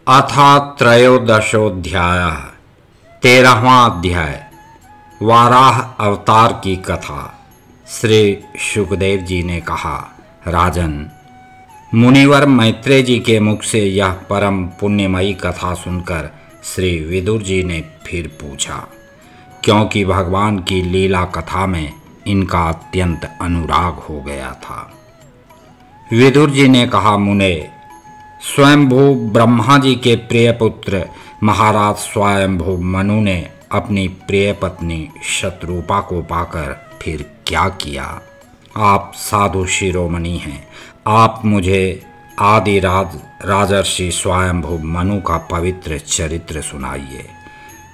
अथ त्रयोदशोऽध्यायः 13वां अध्याय वाराह अवतार की कथा। श्री शुकदेव जी ने कहा, राजन, मुनिवर मैत्रेय जी के मुख से यह परम पुण्यमयी कथा सुनकर श्री विदुर जी ने फिर पूछा, क्योंकि भगवान की लीला कथा में इनका अत्यंत अनुराग हो गया था। विदुर जी ने कहा, मुने, स्वयंभू ब्रह्मा जी के प्रिय पुत्र महाराज स्वयंभू मनु ने अपनी प्रिय पत्नी शतरूपा को पाकर फिर क्या किया? आप साधु शिरोमणि हैं, आप मुझे आदि राजर्षि स्वयंभू मनु का पवित्र चरित्र सुनाइए।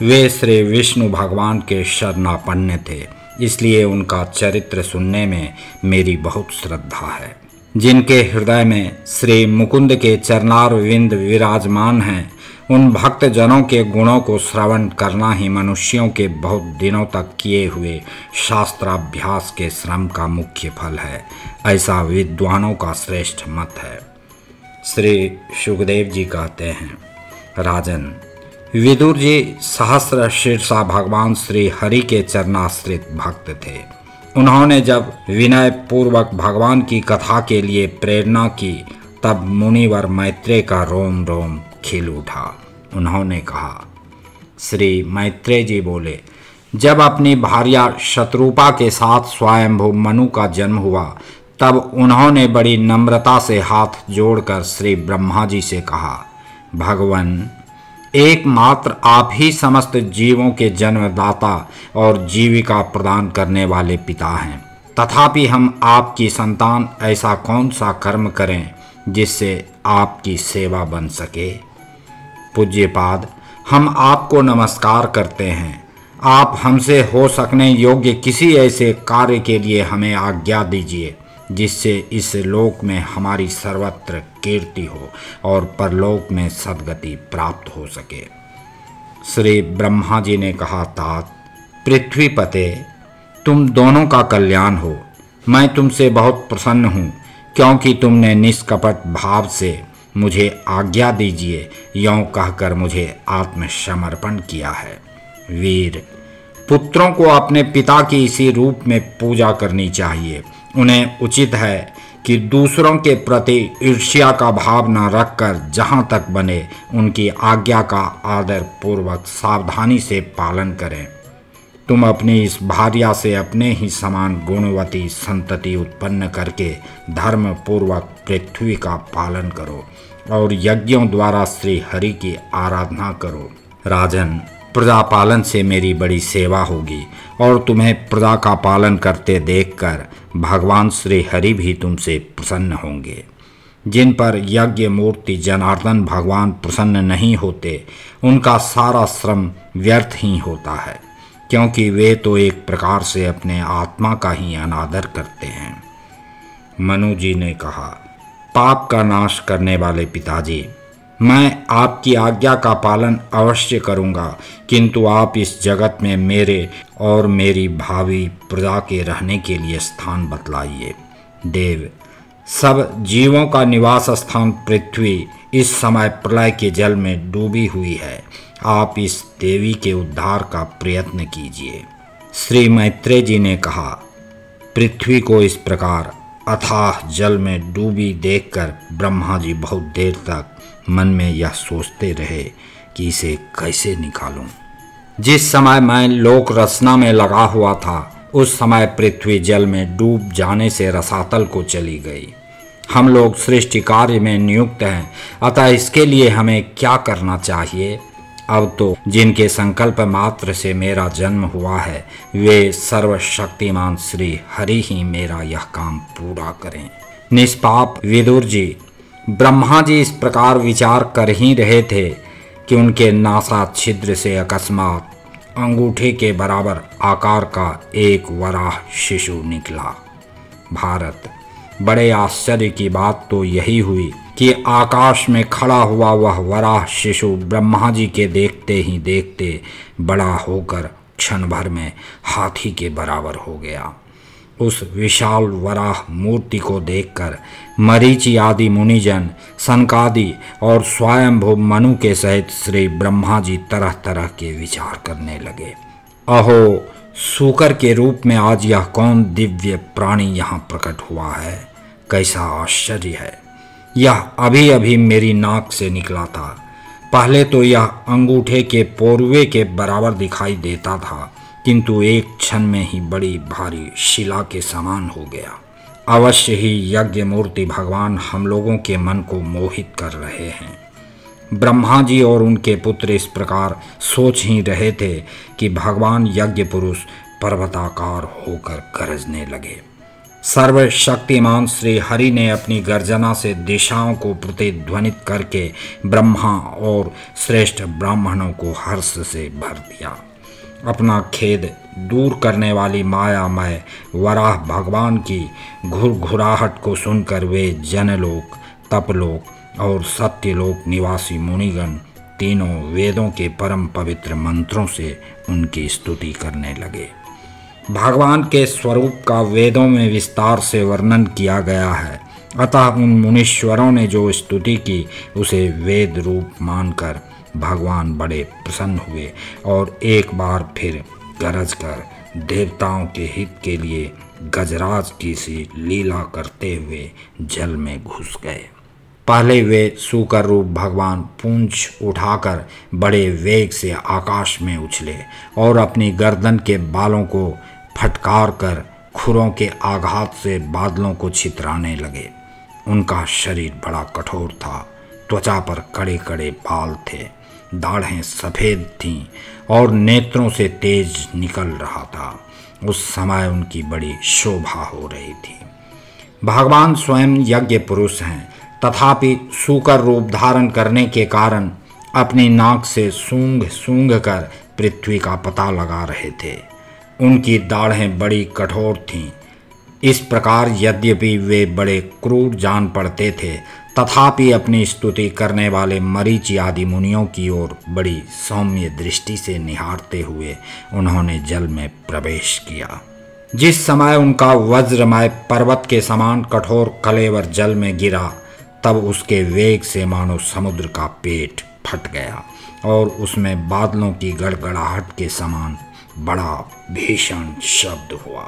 वे श्री विष्णु भगवान के शरणापन्न थे, इसलिए उनका चरित्र सुनने में मेरी बहुत श्रद्धा है। जिनके हृदय में श्री मुकुंद के चरणारविंद विराजमान हैं, उन भक्त जनों के गुणों को श्रवण करना ही मनुष्यों के बहुत दिनों तक किए हुए शास्त्राभ्यास के श्रम का मुख्य फल है, ऐसा विद्वानों का श्रेष्ठ मत है। श्री शुकदेव जी कहते हैं, राजन, विदुर जी सहस्र शीर्षा भगवान श्री हरि के चरणाश्रित भक्त थे। उन्होंने जब विनय पूर्वक भगवान की कथा के लिए प्रेरणा की, तब मुनिवर मैत्रेय का रोम रोम खिल उठा। उन्होंने कहा, श्री मैत्रेय जी बोले, जब अपनी भार्या शतरूपा के साथ स्वयंभू मनु का जन्म हुआ, तब उन्होंने बड़ी नम्रता से हाथ जोड़कर श्री ब्रह्मा जी से कहा, भगवान, एकमात्र आप ही समस्त जीवों के जन्मदाता और जीविका प्रदान करने वाले पिता हैं। तथापि हम आपकी संतान ऐसा कौन सा कर्म करें जिससे आपकी सेवा बन सके? पूज्यपाद, हम आपको नमस्कार करते हैं। आप हमसे हो सकने योग्य किसी ऐसे कार्य के लिए हमें आज्ञा दीजिए जिससे इस लोक में हमारी सर्वत्र कीर्ति हो और परलोक में सद्गति प्राप्त हो सके। श्री ब्रह्मा जी ने कहा, तात, पृथ्वीपते, तुम दोनों का कल्याण हो। मैं तुमसे बहुत प्रसन्न हूँ, क्योंकि तुमने निष्कपट भाव से मुझे आज्ञा दीजिए यों कहकर मुझे आत्मसमर्पण किया है। वीर, पुत्रों को अपने पिता की इसी रूप में पूजा करनी चाहिए। उन्हें उचित है कि दूसरों के प्रति ईर्ष्या का भाव न रखकर जहाँ तक बने उनकी आज्ञा का आदर पूर्वक सावधानी से पालन करें। तुम अपनी इस भार्या से अपने ही समान गुणवती संतति उत्पन्न करके धर्म पूर्वक पृथ्वी का पालन करो और यज्ञों द्वारा श्री हरि की आराधना करो। राजन, प्रजा पालन से मेरी बड़ी सेवा होगी और तुम्हें प्रजा का पालन करते देखकर भगवान श्री हरि भी तुमसे प्रसन्न होंगे। जिन पर यज्ञ मूर्ति जनार्दन भगवान प्रसन्न नहीं होते, उनका सारा श्रम व्यर्थ ही होता है, क्योंकि वे तो एक प्रकार से अपने आत्मा का ही अनादर करते हैं। मनु जी ने कहा, पाप का नाश करने वाले पिताजी, मैं आपकी आज्ञा का पालन अवश्य करूंगा, किंतु आप इस जगत में मेरे और मेरी भावी प्रजा के रहने के लिए स्थान बतलाइए। देव, सब जीवों का निवास स्थान पृथ्वी इस समय प्रलय के जल में डूबी हुई है। आप इस देवी के उद्धार का प्रयत्न कीजिए। श्री मैत्रेय जी ने कहा, पृथ्वी को इस प्रकार अथाह जल में डूबी देखकर ब्रह्मा जी बहुत देर तक मन में यह सोचते रहे कि इसे कैसे निकालूं। जिस समय मैं लोक रचना में लगा हुआ था, उस समय पृथ्वी जल में डूब जाने से रसातल को चली गई। हम लोग सृष्टि कार्य में नियुक्त हैं, अतः इसके लिए हमें क्या करना चाहिए? अब तो जिनके संकल्प मात्र से मेरा जन्म हुआ है, वे सर्वशक्तिमान श्री हरि ही मेरा यह काम पूरा करें। निष्पाप विदुर जी, ब्रह्मा जी इस प्रकार विचार कर ही रहे थे कि उनके नासा छिद्र से अकस्मात अंगूठे के बराबर आकार का एक वराह शिशु निकला। भारत, बड़े आश्चर्य की बात तो यही हुई कि आकाश में खड़ा हुआ वह वराह शिशु ब्रह्मा जी के देखते ही देखते बड़ा होकर क्षण भर में हाथी के बराबर हो गया। उस विशाल वराह मूर्ति को देखकर मरीचि आदि मुनिजन, सनकादि और स्वयंभू मनु के सहित श्री ब्रह्मा जी तरह तरह के विचार करने लगे। अहो, सूकर के रूप में आज यह कौन दिव्य प्राणी यहाँ प्रकट हुआ है? कैसा आश्चर्य है! यह अभी अभी मेरी नाक से निकला था। पहले तो यह अंगूठे के पोरवे के बराबर दिखाई देता था, किंतु एक क्षण में ही बड़ी भारी शिला के समान हो गया। अवश्य ही यज्ञ मूर्ति भगवान हम लोगों के मन को मोहित कर रहे हैं। ब्रह्मा जी और उनके पुत्र इस प्रकार सोच ही रहे थे कि भगवान यज्ञ पुरुष पर्वताकार होकर गरजने लगे। सर्वशक्तिमान श्री हरि ने अपनी गर्जना से दिशाओं को प्रतिध्वनित करके ब्रह्मा और श्रेष्ठ ब्राह्मणों को हर्ष से भर दिया। अपना खेद दूर करने वाली मायामय वराह भगवान की घुरघुराहट को सुनकर वे जनलोक, तपलोक और सत्यलोक निवासी मुनिगण तीनों वेदों के परम पवित्र मंत्रों से उनकी स्तुति करने लगे। भगवान के स्वरूप का वेदों में विस्तार से वर्णन किया गया है, अतः उन मुनीश्वरों ने जो स्तुति की उसे वेद रूप मानकर भगवान बड़े प्रसन्न हुए और एक बार फिर गरज कर देवताओं के हित के लिए गजराज की सी लीला करते हुए जल में घुस गए। पहले वे सूकर रूप भगवान पूंछ उठाकर बड़े वेग से आकाश में उछले और अपनी गर्दन के बालों को फटकार कर खुरों के आघात से बादलों को छितराने लगे। उनका शरीर बड़ा कठोर था, त्वचा पर कड़े कड़े बाल थे, दाढ़ें सफ़ेद थीं और नेत्रों से तेज निकल रहा था। उस समय उनकी बड़ी शोभा हो रही थी। भगवान स्वयं यज्ञ पुरुष हैं, तथापि सूकर रूप धारण करने के कारण अपनी नाक से सूंघ सूंघ कर पृथ्वी का पता लगा रहे थे। उनकी दाढ़ें बड़ी कठोर थीं। इस प्रकार यद्यपि वे बड़े क्रूर जान पड़ते थे, तथापि अपनी स्तुति करने वाले मरीचि आदि मुनियों की ओर बड़ी सौम्य दृष्टि से निहारते हुए उन्होंने जल में प्रवेश किया। जिस समय उनका वज्रमय पर्वत के समान कठोर कलेवर जल में गिरा, तब उसके वेग से मानो समुद्र का पेट फट गया और उसमें बादलों की गड़गड़ाहट के समान बड़ा भीषण शब्द हुआ।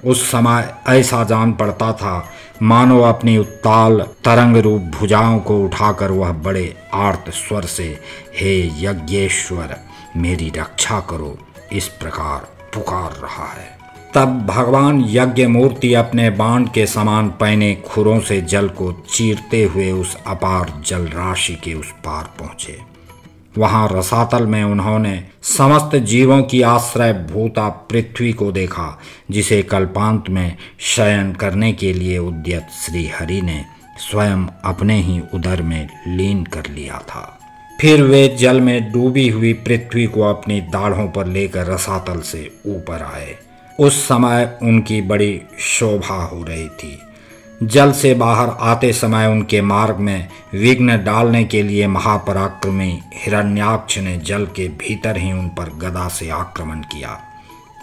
उस समय ऐसा जान पड़ता था मानो अपनी उत्ताल तरंग रूप भुजाओं को उठाकर वह बड़े आर्त स्वर से हे यज्ञेश्वर मेरी रक्षा करो, इस प्रकार पुकार रहा है। तब भगवान यज्ञ मूर्ति अपने बाण के समान पैने खुरों से जल को चीरते हुए उस अपार जल राशि के उस पार पहुँचे। वहाँ रसातल में उन्होंने समस्त जीवों की आश्रय भूता पृथ्वी को देखा, जिसे कल्पांत में शयन करने के लिए उद्यत श्री हरि ने स्वयं अपने ही उदर में लीन कर लिया था। फिर वे जल में डूबी हुई पृथ्वी को अपनी दाढ़ों पर लेकर रसातल से ऊपर आए। उस समय उनकी बड़ी शोभा हो रही थी। जल से बाहर आते समय उनके मार्ग में विघ्न डालने के लिए महापराक्रमी हिरण्याक्ष ने जल के भीतर ही उन पर गदा से आक्रमण किया।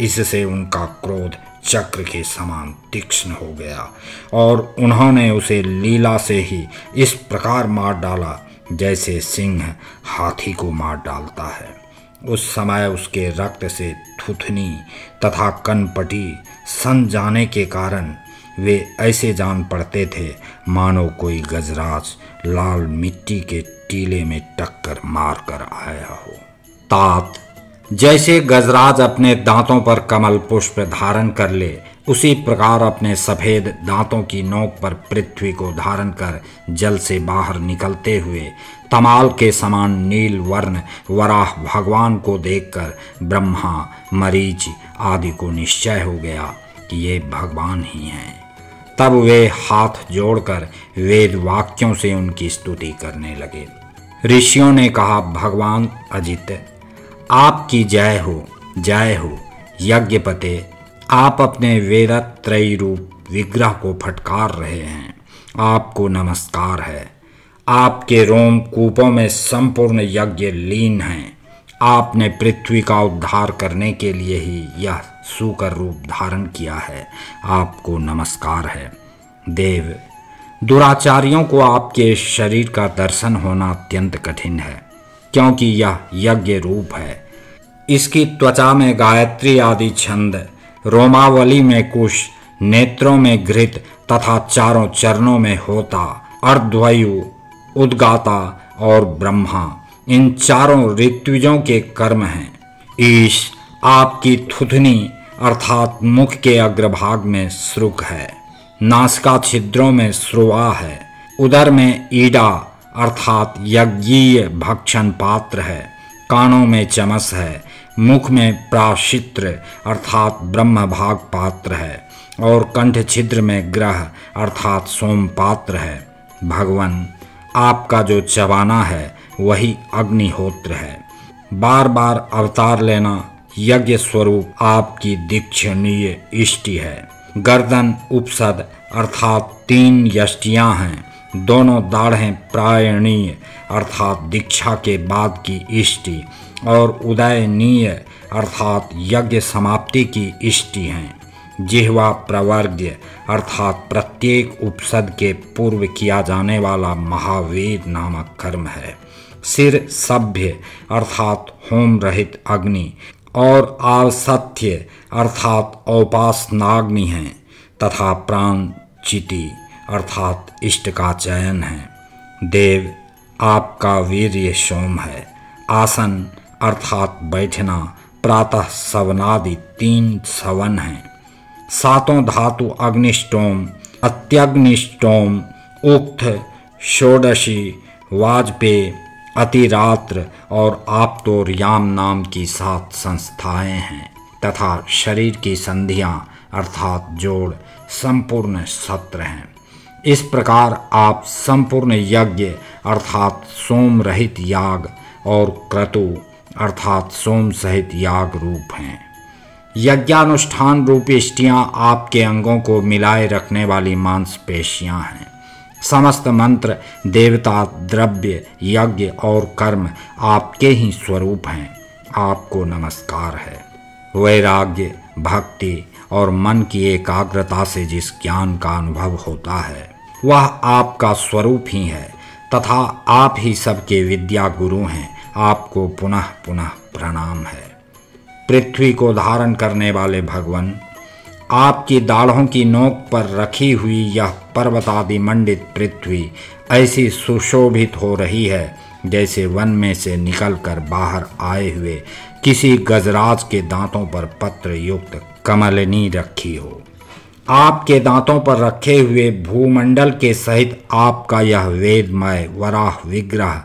इससे उनका क्रोध चक्र के समान तीक्ष्ण हो गया और उन्होंने उसे लीला से ही इस प्रकार मार डाला जैसे सिंह हाथी को मार डालता है। उस समय उसके रक्त से थुथनी तथा कनपटी सन जाने के कारण वे ऐसे जान पड़ते थे मानो कोई गजराज लाल मिट्टी के टीले में टक्कर मार कर आया हो। तात जैसे गजराज अपने दांतों पर कमल पुष्प धारण कर ले, उसी प्रकार अपने सफ़ेद दांतों की नोक पर पृथ्वी को धारण कर जल से बाहर निकलते हुए तमाल के समान नील वर्ण वराह भगवान को देखकर ब्रह्मा, मरीचि आदि को निश्चय हो गया कि ये भगवान ही हैं। तब वे हाथ जोड़कर वेद वाक्यों से उनकी स्तुति करने लगे। ऋषियों ने कहा, भगवान अजित आपकी जय हो यज्ञपते, आप अपने वेदत्रयी रूप विग्रह को फटकार रहे हैं, आपको नमस्कार है। आपके रोम कूपों में संपूर्ण यज्ञ लीन हैं। आपने पृथ्वी का उद्धार करने के लिए ही यह सूकर रूप धारण किया है, आपको नमस्कार है। देव, दुराचारियों को आपके शरीर का दर्शन होना अत्यंत कठिन है, क्योंकि यह यज्ञ रूप है। इसकी त्वचा में गायत्री आदि छंद, रोमावली में कुश, नेत्रों में घृत तथा चारों चरणों में होता, अर्धवायु, उद्गाता और ब्रह्मा, इन चारों ऋत्विजों के कर्म हैं। ईश, आपकी थुथनी अर्थात मुख के अग्रभाग में श्रुक है, नासिका छिद्रों में श्रुवा है, उदर में ईडा अर्थात यज्ञीय भक्षण पात्र है, कानों में चमस है, मुख में प्राशित्र अर्थात ब्रह्म भाग पात्र है और कंठ छिद्र में ग्रह अर्थात सोम पात्र है। भगवान, आपका जो चबाना है वही अग्निहोत्र है। बार बार अवतार लेना यज्ञ स्वरूप आपकी दीक्षणीय इष्टि है। गर्दन उपसद अर्थात 3 यष्टियाँ हैं, दोनों दाढ़ें प्रायणीय अर्थात दीक्षा के बाद की इष्टि और उदयनीय अर्थात यज्ञ समाप्ति की इष्टि हैं। जिह्वा प्रवर्ग्य अर्थात प्रत्येक उपसद के पूर्व किया जाने वाला महावेद नामक कर्म है। सिर सभ्य अर्थात होम रहित अग्नि और आवसथ्य अर्थात औपासनाग्नि है तथा प्राण चिति अर्थात इष्ट का चयन है। देव, आपका वीर्य सोम है। आसन अर्थात बैठना प्रातः सवनादि 3 सवन हैं। 7 धातु अग्निष्टोम, अत्यग्निष्टोम, उक्त, षोडशी, वाजपेय, अतिरात्र और आप्तोर्याम नाम की 7 संस्थाएं हैं तथा शरीर की संधियां अर्थात जोड़ संपूर्ण सत्र हैं। इस प्रकार आप संपूर्ण यज्ञ अर्थात सोम रहित याग और क्रतु अर्थात सोम सहित याग रूप हैं। यज्ञानुष्ठान रूप इष्टियाँ आपके अंगों को मिलाए रखने वाली मांसपेशियाँ हैं। समस्त मंत्र, देवता, द्रव्य, यज्ञ और कर्म आपके ही स्वरूप हैं, आपको नमस्कार है। वैराग्य, भक्ति और मन की एकाग्रता से जिस ज्ञान का अनुभव होता है वह आपका स्वरूप ही है तथा आप ही सबके विद्या गुरु हैं, आपको पुनः पुनः प्रणाम है। पृथ्वी को धारण करने वाले भगवान, आपकी दाढ़ों की नोक पर रखी हुई यह पर्वतादि मंडित पृथ्वी ऐसी सुशोभित हो रही है जैसे वन में से निकलकर बाहर आए हुए किसी गजराज के दांतों पर पत्र युक्त कमलनी रखी हो। आपके दांतों पर रखे हुए भूमंडल के सहित आपका यह वेदमय वराह विग्रह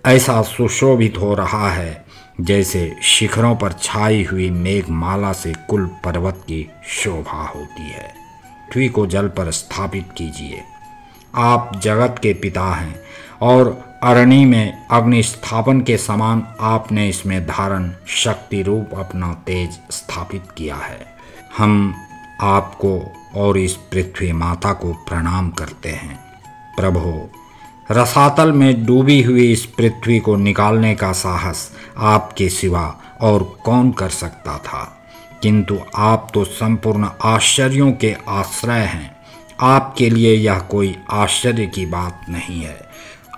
ऐसा सुशोभित हो रहा है जैसे शिखरों पर छाई हुई मेघमाला से कुल पर्वत की शोभा होती है। पृथ्वी को जल पर स्थापित कीजिए। आप जगत के पिता हैं और अरणी में अग्नि स्थापन के समान आपने इसमें धारण शक्ति रूप अपना तेज स्थापित किया है। हम आपको और इस पृथ्वी माता को प्रणाम करते हैं। प्रभु, रसातल में डूबी हुई इस पृथ्वी को निकालने का साहस आपके सिवा और कौन कर सकता था, किंतु आप तो संपूर्ण आश्चर्यों के आश्रय हैं। आपके लिए यह कोई आश्चर्य की बात नहीं है।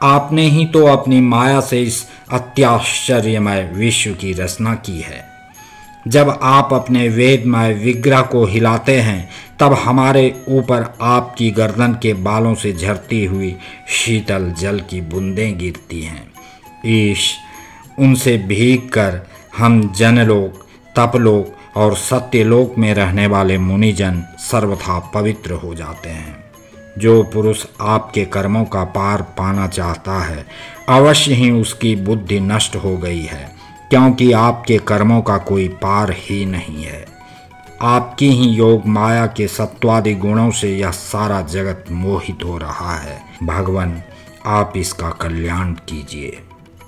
आपने ही तो अपनी माया से इस अत्याश्चर्यमय विश्व की रचना की है। जब आप अपने वेदमय विग्रह को हिलाते हैं तब हमारे ऊपर आपकी गर्दन के बालों से झरती हुई शीतल जल की बूंदें गिरती हैं। ईश, उनसे भीग कर हम जनलोक, तपलोक और सत्यलोक में रहने वाले मुनिजन सर्वथा पवित्र हो जाते हैं। जो पुरुष आपके कर्मों का पार पाना चाहता है अवश्य ही उसकी बुद्धि नष्ट हो गई है, क्योंकि आपके कर्मों का कोई पार ही नहीं है। आपकी ही योग माया के सत्वादि गुणों से यह सारा जगत मोहित हो रहा है। भगवान, आप इसका कल्याण कीजिए।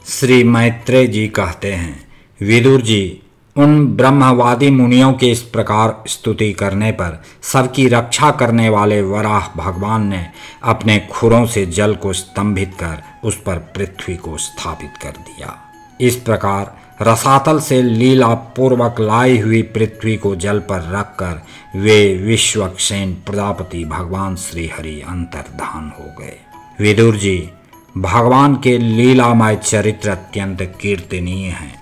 श्री मैत्रेय जी कहते हैं, विदुर जी, उन ब्रह्मवादी मुनियों के इस प्रकार स्तुति करने पर सबकी रक्षा करने वाले वराह भगवान ने अपने खुरों से जल को स्तंभित कर उस पर पृथ्वी को स्थापित कर दिया। इस प्रकार रसातल से लीला पूर्वक लाई हुई पृथ्वी को जल पर रखकर वे विश्वक्सेन प्रजापति भगवान श्री हरि अंतर्धान हो गए। विदुर जी, भगवान के लीलामय चरित्र अत्यंत कीर्तनीय हैं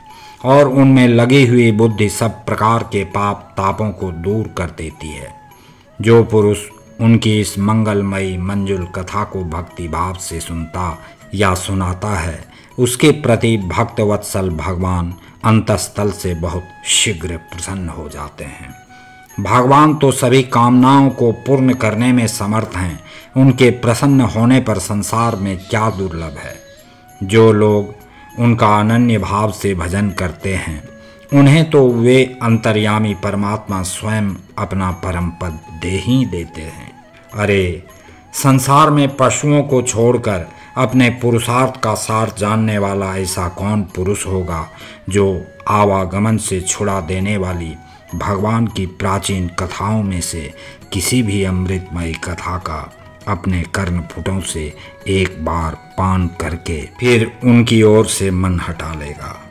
और उनमें लगी हुई बुद्धि सब प्रकार के पाप तापों को दूर कर देती है। जो पुरुष उनकी इस मंगलमयी मंजुल कथा को भक्ति भाव से सुनता या सुनाता है, उसके प्रति भक्तवत्सल भगवान अंतस्थल से बहुत शीघ्र प्रसन्न हो जाते हैं। भगवान तो सभी कामनाओं को पूर्ण करने में समर्थ हैं। उनके प्रसन्न होने पर संसार में क्या दुर्लभ है। जो लोग उनका अनन्य भाव से भजन करते हैं, उन्हें तो वे अंतर्यामी परमात्मा स्वयं अपना परम पद दे ही देते हैं। अरे, संसार में पशुओं को छोड़कर अपने पुरुषार्थ का सार जानने वाला ऐसा कौन पुरुष होगा जो आवागमन से छुड़ा देने वाली भगवान की प्राचीन कथाओं में से किसी भी अमृतमयी कथा का अपने कर्णपुटों से एक बार पान करके फिर उनकी ओर से मन हटा लेगा।